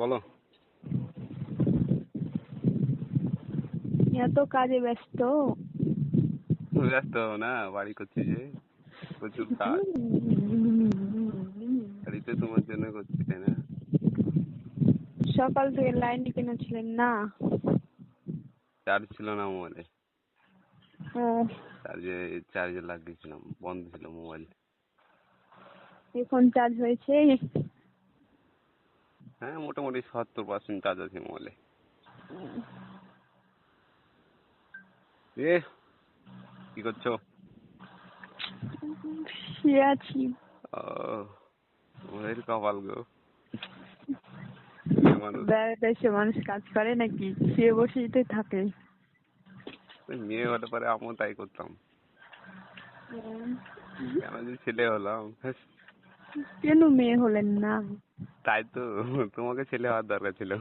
বলো। এত কাজে ব্যস্ত। ব্যস্ত হবো না, বাড়ি করছি যে প্রচুর কাজ। বাড়িতে তোমার জন্য করছি, তাই না? সকাল থেকে লাইন কেন ছিলেন না? চার্জ ছিল না মোবাইলে, ও, চার্জে লাগিয়েছিলাম, বন্ধ ছিল মোবাইল। এখন চার্জ হয়েছে? হ্যাঁ, মোটামুটি 70% চার্জ আছে মোবাইলে। কি করছো? শুয়ে আছি। ওদের কপাল গো, মানুষ। বেড়াতে এসে মানুষ কাজ করে নাকি? শুয়ে বসেই তো থাকে। মেয়ে হলে পরে আমিও তাই করতাম, কেন যে ছেলে হলাম। কেন মেয়ে হলেন না? তাই তো, তোমাকে ছেলে হওয়ার দরকার ছিল।